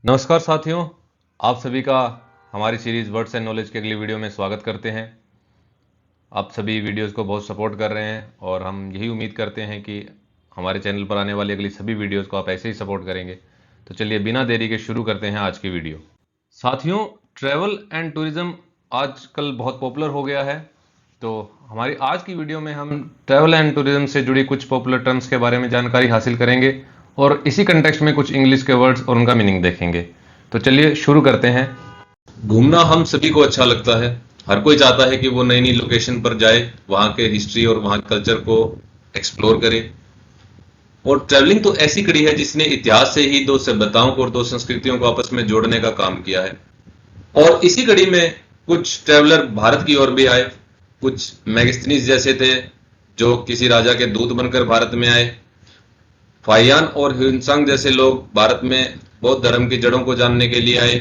नमस्कार साथियों, आप सभी का हमारी सीरीज़ वर्ड्स एंड नॉलेज के अगली वीडियो में स्वागत करते हैं। आप सभी वीडियोस को बहुत सपोर्ट कर रहे हैं और हम यही उम्मीद करते हैं कि हमारे चैनल पर आने वाली अगली सभी वीडियोस को आप ऐसे ही सपोर्ट करेंगे। तो चलिए बिना देरी के शुरू करते हैं आज की वीडियो। साथियों, ट्रैवल एंड टूरिज़्म आजकल बहुत पॉपुलर हो गया है। तो हमारी आज की वीडियो में हम ट्रैवल एंड टूरिज़्म से जुड़ी कुछ पॉपुलर टर्म्स के बारे में जानकारी हासिल करेंगे और इसी कंटेक्स्ट में कुछ इंग्लिश के वर्ड्स और उनका मीनिंग देखेंगे। तो चलिए शुरू करते हैं। घूमना हम सभी को अच्छा लगता है। हर कोई चाहता है कि वो नई नई लोकेशन पर जाए, वहाँ के हिस्ट्री और वहाँ के कल्चर को एक्सप्लोर करे। और ट्रैवलिंग तो ऐसी कड़ी है जिसने इतिहास से ही दो सभ्यताओं को और दो संस्कृतियों को आपस में जोड़ने का काम किया है। और इसी कड़ी में कुछ ट्रैवलर भारत की ओर भी आए। कुछ मैगस्थनीज जैसे थे जो किसी राजा के दूत बनकर भारत में आए। फाहियान और ह्यूनसांग जैसे लोग भारत में बौद्ध धर्म की जड़ों को जानने के लिए आए।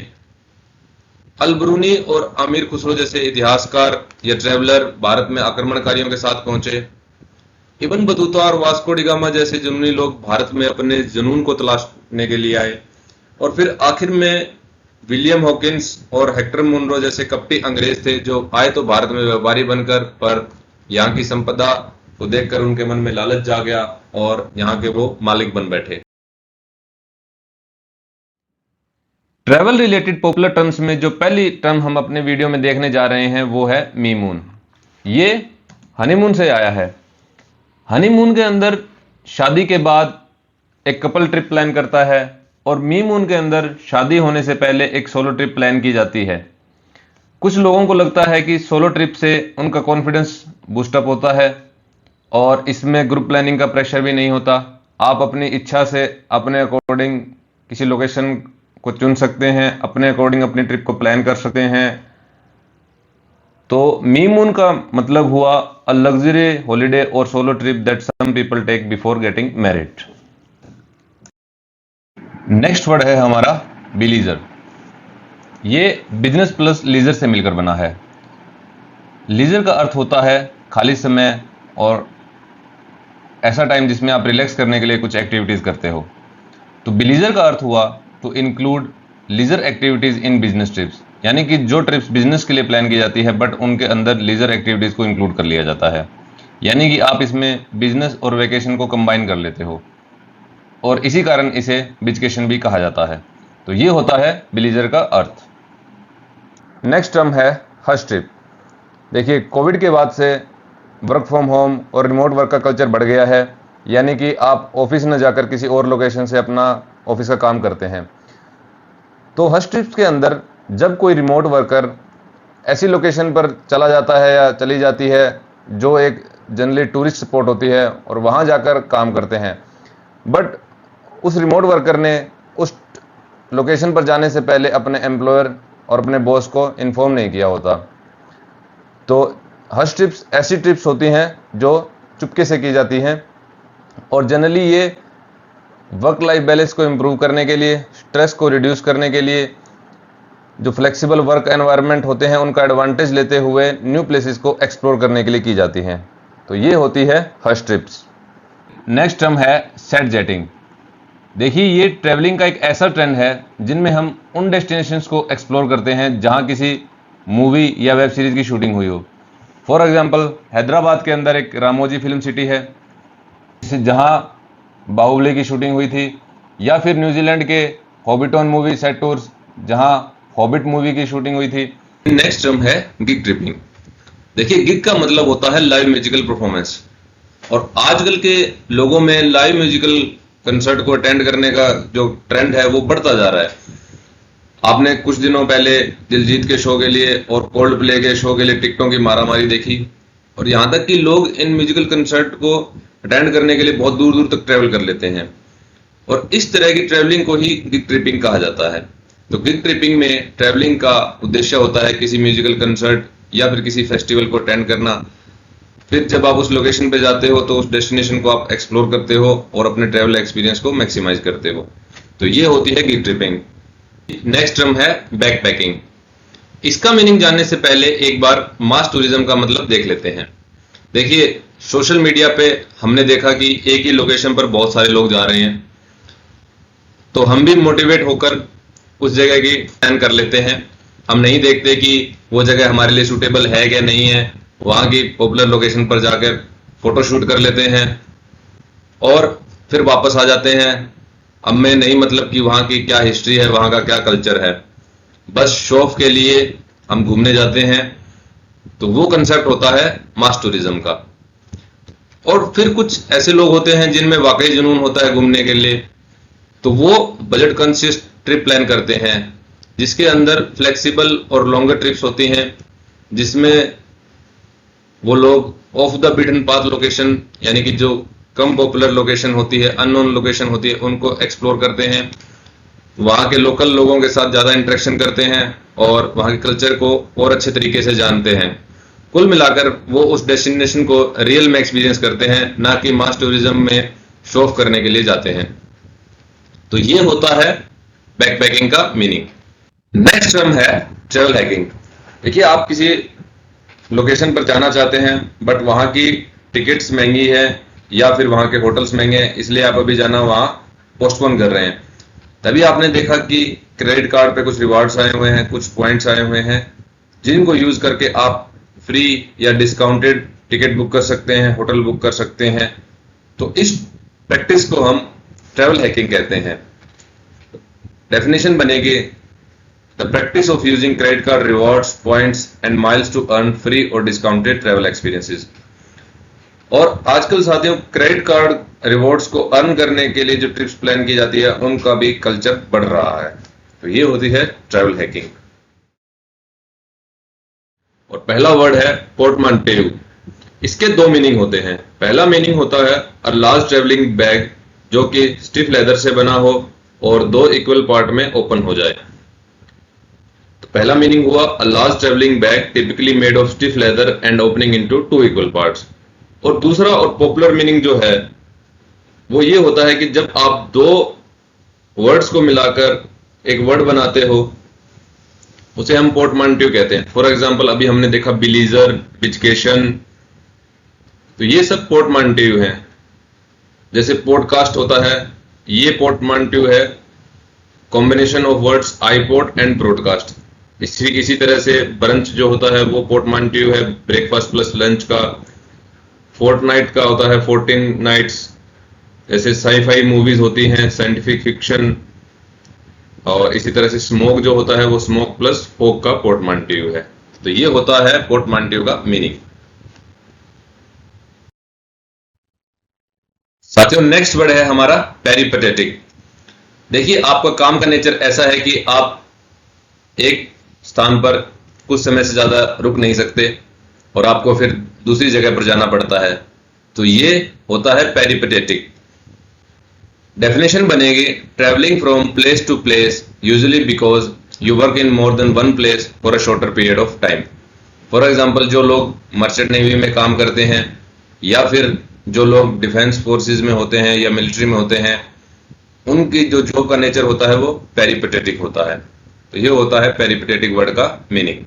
अल-बरूनी और अमीर खुसरो जैसे इतिहासकार या ट्रैवलर भारत में आक्रमणकारियों के साथ पहुंचे। इब्न बतूता और वास्को डी गामा जैसे जुनूनी लोग भारत में अपने जुनून को तलाशने के लिए आए। और फिर आखिर में विलियम हॉकिंस और हेक्टर मुनरो जैसे कपटी अंग्रेज थे जो आए तो भारत में व्यापारी बनकर, पर यहाँ की संपदा को देखकर उनके मन में लालच जा गया और यहाँ के वो मालिक बन बैठे। ट्रैवल रिलेटेड पॉपुलर टर्म्स में जो पहली टर्म हम अपने वीडियो में देखने जा रहे हैं वो है मीमून। ये हनीमून से आया है। हनीमून के अंदर शादी के बाद एक कपल ट्रिप प्लान करता है और मीमून के अंदर शादी होने से पहले एक सोलो ट्रिप प्लान की जाती है। कुछ लोगों को लगता है कि सोलो ट्रिप से उनका कॉन्फिडेंस बूस्टअप होता है और इसमें ग्रुप प्लानिंग का प्रेशर भी नहीं होता। आप अपनी इच्छा से अपने अकॉर्डिंग किसी लोकेशन को चुन सकते हैं, अपने अकॉर्डिंग अपनी ट्रिप को प्लान कर सकते हैं। तो मीमून का मतलब हुआ अ लग्जरी हॉलिडे और solo trip that some people take before getting married. Next word है हमारा बिलीजर। ये बिजनेस प्लस लीजर से मिलकर बना है। लीजर का अर्थ होता है खाली समय और ऐसा टाइम जिसमें आप रिलैक्स करने के लिए कुछ एक्टिविटीज करते हो। तो बिलीजर का अर्थ हुआ to include leisure activities in business trips, यानी कि जो ट्रिप्स बिजनेस के लिए प्लान की जाती है बट उनके अंदर लीजर एक्टिविटीज को इंक्लूड कर लिया जाता है। यानी कि आप इसमें बिजनेस और वेकेशन को कंबाइन कर लेते हो और इसी कारण इसे बिजकेशन भी कहा जाता है। तो ये होता है बिलीजर का अर्थ। नेक्स्ट टर्म है हश ट्रिप। देखिए, कोविड के बाद से वर्क फ्रॉम होम और रिमोट वर्क का कल्चर बढ़ गया है, यानी कि आप ऑफिस न जाकर किसी और लोकेशन से अपना ऑफिस का काम करते हैं। तो हश ट्रिप्स के अंदर जब कोई रिमोट वर्कर ऐसी लोकेशन पर चला जाता है या चली जाती है जो एक जनरली टूरिस्ट स्पॉट होती है और वहां जाकर काम करते हैं, बट उस रिमोट वर्कर ने उस लोकेशन पर जाने से पहले अपने एम्प्लॉयर और अपने बॉस को इन्फॉर्म नहीं किया होता। तो हश ट्रिप्स ऐसी ट्रिप्स होती हैं जो चुपके से की जाती हैं और जनरली ये वर्क लाइफ बैलेंस को इम्प्रूव करने के लिए, स्ट्रेस को रिड्यूस करने के लिए, जो फ्लेक्सिबल वर्क एनवायरनमेंट होते हैं उनका एडवांटेज लेते हुए न्यू प्लेसेस को एक्सप्लोर करने के लिए की जाती हैं। तो ये होती है हश ट्रिप्स। नेक्स्ट टर्म है सेट जेटिंग। देखिए, ये ट्रैवलिंग का एक ऐसा ट्रेंड है जिनमें हम उन डेस्टिनेशंस को एक्सप्लोर करते हैं जहां किसी मूवी या वेब सीरीज की शूटिंग हुई हो। फॉर एग्जांपल, हैदराबाद के अंदर एक रामोजी फिल्म सिटी है जहां बाहुबली की शूटिंग हुई थी, या फिर न्यूजीलैंड के हॉबिटॉन मूवी सेट टूर्स जहां हॉबिट मूवी की शूटिंग हुई थी। नेक्स्ट टर्म है गिग ट्रिपिंग। देखिए, गिग का मतलब होता है लाइव म्यूजिकल परफॉर्मेंस और आजकल के लोगों में लाइव म्यूजिकल कंसर्ट को अटेंड करने का जो ट्रेंड है वो बढ़ता जा रहा है। आपने कुछ दिनों पहले दिलजीत के शो के लिए और कोल्ड प्ले के शो के लिए टिकटों की मारामारी देखी और यहाँ तक कि लोग इन म्यूजिकल कंसर्ट को अटेंड करने के लिए बहुत दूर दूर तक ट्रैवल कर लेते हैं और इस तरह की ट्रैवलिंग को ही गिग ट्रिपिंग कहा जाता है। तो गिग ट्रिपिंग में ट्रैवलिंग का उद्देश्य होता है किसी म्यूजिकल कंसर्ट या फिर किसी फेस्टिवल को अटेंड करना। फिर जब आप उस लोकेशन पे जाते हो तो उस डेस्टिनेशन को आप एक्सप्लोर करते हो और अपने ट्रैवल एक्सपीरियंस को मैक्सिमाइज करते हो। तो ये होती है गिग ट्रिपिंग। नेक्स्ट टर्म है बैकपैकिंग। इसका मीनिंग जानने से पहले एक बार मास टूरिज्म का मतलब देख लेते हैं। देखिए, सोशल मीडिया पे हमने देखा कि एक ही लोकेशन पर बहुत सारे लोग जा रहे हैं, तो हम भी मोटिवेट होकर उस जगह की प्लान कर लेते हैं। हम नहीं देखते कि वो जगह हमारे लिए सूटेबल है क्या नहीं है। वहां की पॉपुलर लोकेशन पर जाकर फोटो शूट कर लेते हैं और फिर वापस आ जाते हैं। अब मैं नहीं मतलब कि वहां की क्या हिस्ट्री है, वहां का क्या कल्चर है, बस शो ऑफ के लिए हम घूमने जाते हैं। तो वो कंसेप्ट होता है मास टूरिज्म का। और फिर कुछ ऐसे लोग होते हैं जिनमें वाकई जुनून होता है घूमने के लिए, तो वो बजट कॉन्शियस ट्रिप प्लान करते हैं, जिसके अंदर फ्लेक्सिबल और लॉन्गर ट्रिप्स होती हैं, जिसमें वो लोग of the beaten path location, यानी कि जो कम पॉपुलर लोकेशन होती है, अननोन लोकेशन होती है, उनको एक्सप्लोर करते हैं, वहाँ के लोकल लोगों के साथ ज़्यादा इंटरेक्शन करते हैं और वहाँ के कल्चर को और अच्छे तरीके से जानते हैं। कुल मिलाकर वो उस डेस्टिनेशन को रियल में एक्सपीरियंस करते हैं, ना कि मास टूरिज्म में शो ऑफ करने के लिए जाते हैं। तो ये होता है बैकपैकिंग का मीनिंग। नेक्स्ट टर्म है ट्रैवल हैकिंग। देखिए, आप किसी लोकेशन पर जाना चाहते हैं बट वहाँ की टिकट्स महंगी है या फिर वहाँ के होटल्स महंगे हैं, इसलिए आप अभी जाना वहाँ पोस्टपोन कर रहे हैं। तभी आपने देखा कि क्रेडिट कार्ड पे कुछ रिवार्ड्स आए हुए हैं, कुछ पॉइंट्स आए हुए हैं, जिनको यूज करके आप फ्री या डिस्काउंटेड टिकट बुक कर सकते हैं, होटल बुक कर सकते हैं। तो इस प्रैक्टिस को हम ट्रैवल हैकिंग कहते हैं। डेफिनेशन बनेगी the practice of using credit card rewards, points and miles to earn free और डिस्काउंटेड ट्रैवल एक्सपीरियंसेस। और आजकल साथियों, क्रेडिट कार्ड रिवॉर्ड्स को अर्न करने के लिए जो ट्रिप्स प्लान की जाती है, उनका भी कल्चर बढ़ रहा है। तो ये होती है ट्रैवल हैकिंग। और पहला वर्ड है पोर्टमांटेयू। इसके दो मीनिंग होते हैं। पहला मीनिंग होता है अ लार्ज ट्रैवलिंग बैग, जो कि स्टिफ लेदर से बना हो और दो इक्वल पार्ट में ओपन हो जाए। तो पहला मीनिंग हुआ a large travelling bag typically made of stiff leather and opening into two equal parts. और दूसरा और पॉपुलर मीनिंग जो है वो ये होता है कि जब आप दो वर्ड्स को मिलाकर एक वर्ड बनाते हो, उसे हम पोर्टमांटियो कहते हैं। फॉर एग्जांपल, अभी हमने देखा बिलीजर, बिचकेशन, तो ये सब पोर्टमांटियो हैं। जैसे पॉडकास्ट होता है, ये पोर्टमांटियो है, combination of words iPod and broadcast. इसी तरह से ब्रंच जो होता है वो पोर्टमांटियो है, ब्रेकफास्ट प्लस लंच का। फोर्टनाइट का होता है 14 नाइट्स। जैसे साईफाई मूवीज होती हैं, साइंटिफिक फिक्शन। और इसी तरह से स्मोक जो होता है वो स्मोक प्लस फोक का पोर्टमांटियो है। तो ये होता है पोर्टमांटियो का मीनिंग। साथियों, नेक्स्ट वर्ड है हमारा पेरिपेटेटिक। देखिए, आपका काम का नेचर ऐसा है कि आप एक स्थान पर कुछ समय से ज्यादा रुक नहीं सकते और आपको फिर दूसरी जगह पर जाना पड़ता है। तो ये होता है पेरिपेटेटिक। डेफिनेशन बनेगी travelling from place to place, usually because you work in more than one place for a shorter period of time. For example, जो लोग मर्चेंट नेवी में काम करते हैं या फिर जो लोग डिफेंस फोर्सेस में होते हैं या मिलिट्री में होते हैं, उनकी जो जॉब का नेचर होता है वो पेरिपेटेटिक होता है। तो ये होता है पेरिपेटेटिक वर्ड का मीनिंग।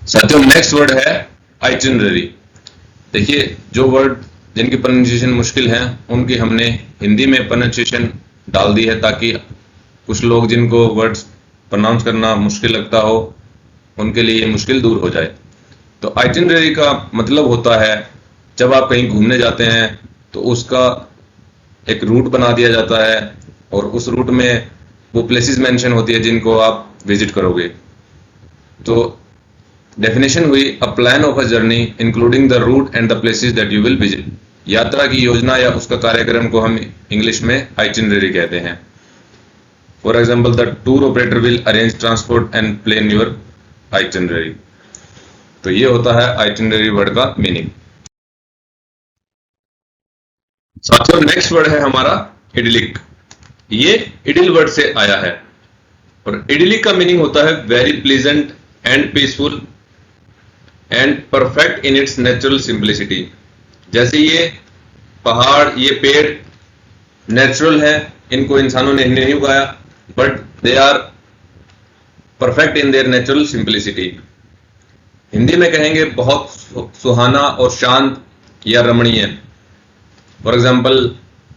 साथियों, नेक्स्ट वर्ड है आइटिनरी। देखिए, जो वर्ड जिनकी प्रोनाउंसिएशन मुश्किल है उनकी हमने हिंदी में प्रोनाउंसिएशन डाल दी है, ताकि कुछ लोग जिनको वर्ड्स प्रोनाउंस करना मुश्किल लगता हो उनके लिए ये मुश्किल दूर हो जाए। तो आइटिनरी का मतलब होता है जब आप कहीं घूमने जाते हैं तो उसका एक रूट बना दिया जाता है और उस रूट में वो प्लेसेस मेंशन होती है जिनको आप विजिट करोगे। तो डेफिनेशन हुई a plan of a journey including the route and the places that you will visit. यात्रा की योजना या उसका कार्यक्रम को हम इंग्लिश में आइटिनरी कहते हैं। For example, the tour operator will arrange transport and plan your itinerary. तो ये होता है आइटिनरी वर्ड का मीनिंग। साथियों, नेक्स्ट वर्ड है हमारा इडलिक। ये इडिल वर्ड से आया है और इडलिक का मीनिंग होता है very pleasant and peaceful and perfect in its natural simplicity. जैसे ये पहाड़, ये पेड़ नेचुरल है, इनको इंसानों ने नहीं उगाया, but they are perfect in their natural simplicity. Hindi में कहेंगे बहुत सुहाना और शांत या रमणीय। For example,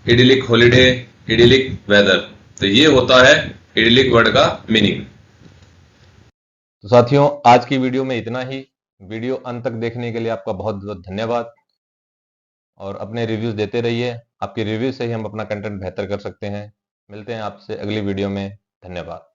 idyllic holiday, idyllic weather. तो ये होता है इडिलिक वर्ड का मीनिंग। तो साथियों, आज की वीडियो में इतना ही। वीडियो अंत तक देखने के लिए आपका बहुत बहुत धन्यवाद। और अपने रिव्यूज देते रहिए। आपके रिव्यू से ही हम अपना कंटेंट बेहतर कर सकते हैं। मिलते हैं आपसे अगली वीडियो में। धन्यवाद।